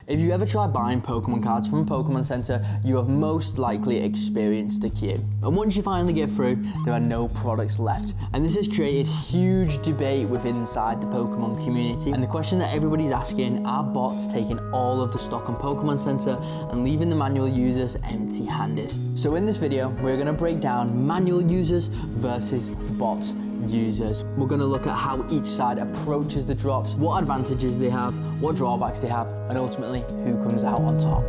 If you ever tried buying Pokemon cards from a Pokemon Center, you have most likely experienced the queue. And once you finally get through, there are no products left. And this has created huge debate within inside the Pokemon community. And the question that everybody's asking, are bots taking all of the stock on Pokemon Center and leaving the manual users empty-handed? So in this video, we're gonna break down manual users versus bot users. We're going to look at how each side approaches the drops, what advantages they have, what drawbacks they have, and ultimately who comes out on top.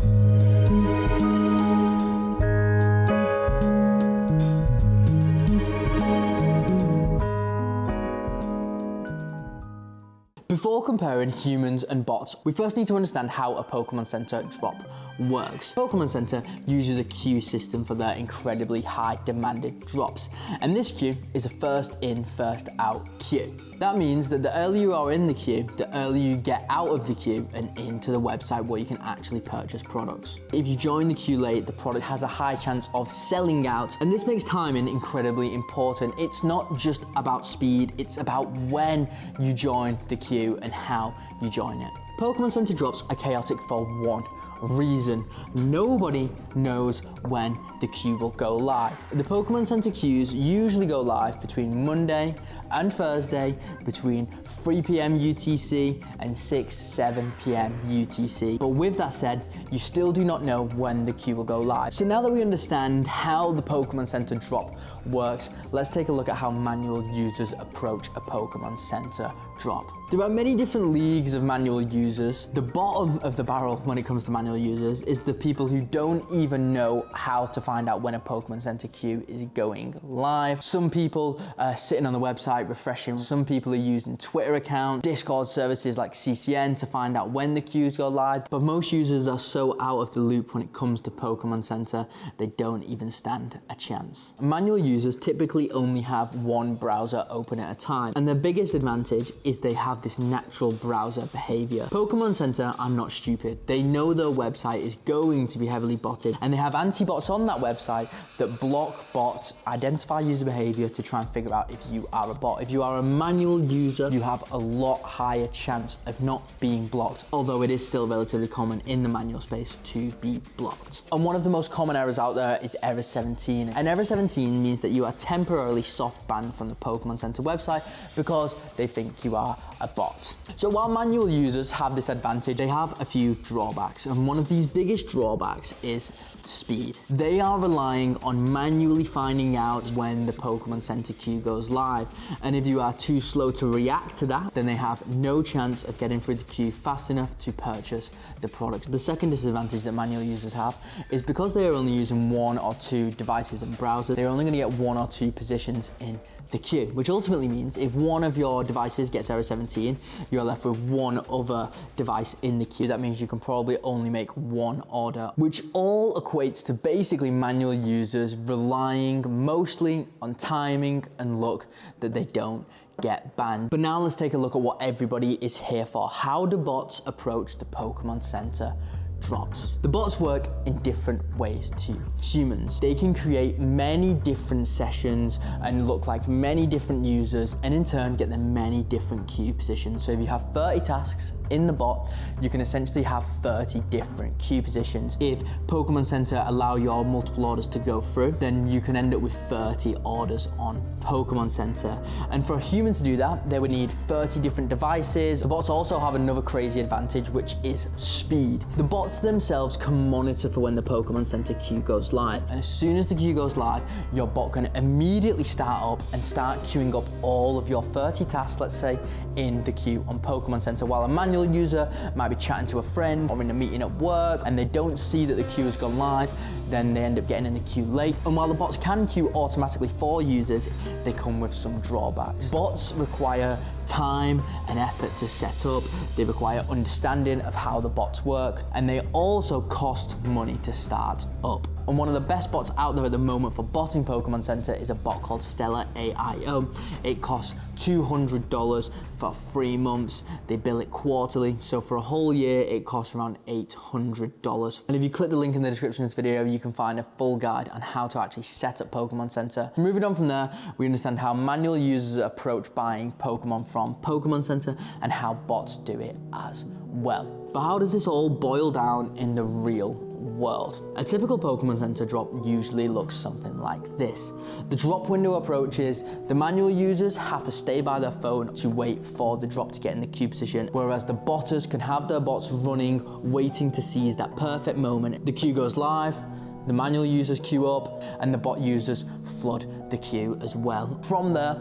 Before comparing humans and bots, we first need to understand how a Pokemon Center drop works. Pokemon Center uses a queue system for their incredibly high demanded drops, and this queue is a first in, first out queue. That means that the earlier you are in the queue, the earlier you get out of the queue and into the website where you can actually purchase products. If you join the queue late, the product has a high chance of selling out, and this makes timing incredibly important. It's not just about speed, it's about when you join the queue and how you join it. Pokemon Center drops are chaotic for one reason. Nobody knows when the queue will go live. The Pokemon Center queues usually go live between Monday and Thursday between 3 p.m. UTC and 7 p.m. UTC. But with that said, you still do not know when the queue will go live. So now that we understand how the Pokemon Center drop works, let's take a look at how manual users approach a Pokemon Center drop. There are many different leagues of manual users. The bottom of the barrel when it comes to manual users is the people who don't even know how to find out when a Pokemon Center queue is going live. Some people are sitting on the website refreshing. Some people are using Twitter accounts, Discord services like CCN to find out when the queues go live. But most users are so out of the loop when it comes to Pokemon Center, they don't even stand a chance. Manual users typically only have one browser open at a time, and their biggest advantage is they have this natural browser behavior. Pokemon Center are not stupid. They know their website is going to be heavily botted, and they have anti-bots on that website that block bots, identify user behavior to try and figure out if you are a bot. If you are a manual user, you have a lot higher chance of not being blocked, although it is still relatively common in the manual space to be blocked. And one of the most common errors out there is error 17. And error 17 means that you are temporarily soft banned from the Pokemon Center website because they think you are a bot. So while manual users have this advantage, they have a few drawbacks, and one of these biggest drawbacks is speed. They are relying on manually finding out when the Pokemon Center queue goes live, and if you are too slow to react to that, then they have no chance of getting through the queue fast enough to purchase the product. The second disadvantage that manual users have is because they are only using one or two devices and browsers, they're only going to get one or two positions in the queue, which ultimately means if one of your devices gets error 17, you're left with one other device in the queue. That means you can probably only make one order, which all equates to basically manual users relying mostly on timing and luck that they don't get banned. But now let's take a look at what everybody is here for. How do bots approach the Pokemon Center drops? The bots work in different ways to humans. They can create many different sessions and look like many different users, and in turn get them many different queue positions. So if you have 30 tasks in the bot, you can essentially have 30 different queue positions. If Pokemon Center allow your multiple orders to go through, then you can end up with 30 orders on Pokemon Center. And for a human to do that, they would need 30 different devices. The bots also have another crazy advantage, which is speed. The bots themselves can monitor for when the Pokemon Center queue goes live, and as soon as the queue goes live, your bot can immediately start up and start queuing up all of your 30 tasks, let's say, in the queue on Pokemon Center, while a manual user might be chatting to a friend or in a meeting at work and they don't see that the queue has gone live, then they end up getting in the queue late. And while the bots can queue automatically for users, they come with some drawbacks. Bots require time and effort to set up, they require understanding of how the bots work, and they also cost money to start up. And one of the best bots out there at the moment for botting Pokemon Center is a bot called Stellar AIO. It costs $200 for 3 months. They bill it quarterly, so for a whole year it costs around $800. And if you click the link in the description of this video, you can find a full guide on how to actually set up Pokemon Center. Moving on from there, we understand how manual users approach buying Pokemon from Pokemon Center and how bots do it as well. But how does this all boil down in the real world? A typical Pokemon Center drop usually looks something like this. The drop window approaches, the manual users have to stay by their phone to wait for the drop to get in the queue position, whereas the botters can have their bots running, waiting to seize that perfect moment. The queue goes live, the manual users queue up, and the bot users flood the queue as well. From there,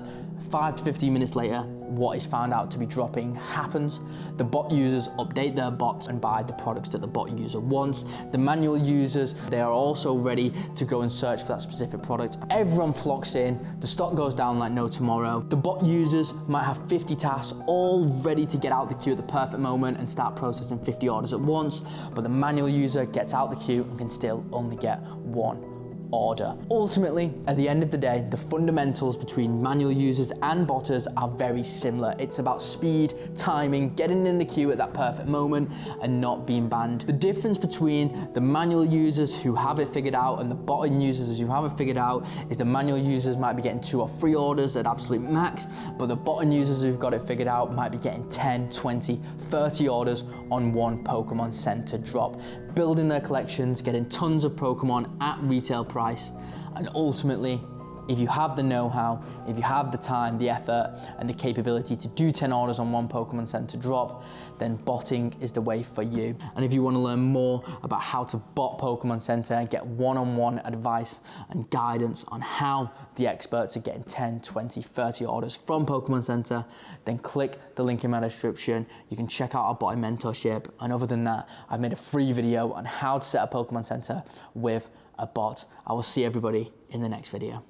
5 to 15 minutes later, what is found out to be dropping happens. The bot users update their bots and buy the products that the bot user wants. The manual users, they are also ready to go and search for that specific product. Everyone flocks in, the stock goes down like no tomorrow. The bot users might have 50 tasks all ready to get out the queue at the perfect moment and start processing 50 orders at once, but the manual user gets out the queue and can still only get one order. Ultimately, at the end of the day, the fundamentals between manual users and botters are very similar. It's about speed, timing, getting in the queue at that perfect moment and not being banned. The difference between the manual users who have it figured out and the botting users who haven't figured out is the manual users might be getting 2 or 3 orders at absolute max, but the botting users who've got it figured out might be getting 10, 20, 30 orders on one Pokemon Center drop, building their collections, getting tons of Pokemon at retail price, and ultimately, if you have the know-how, if you have the time, the effort, and the capability to do 10 orders on one Pokemon Center drop, then botting is the way for you. And if you want to learn more about how to bot Pokemon Center and get one-on-one advice and guidance on how the experts are getting 10, 20, 30 orders from Pokemon Center, then click the link in my description. You can check out our Botting Mentorship. And other than that, I've made a free video on how to set up Pokemon Center with a bot. I will see everybody in the next video.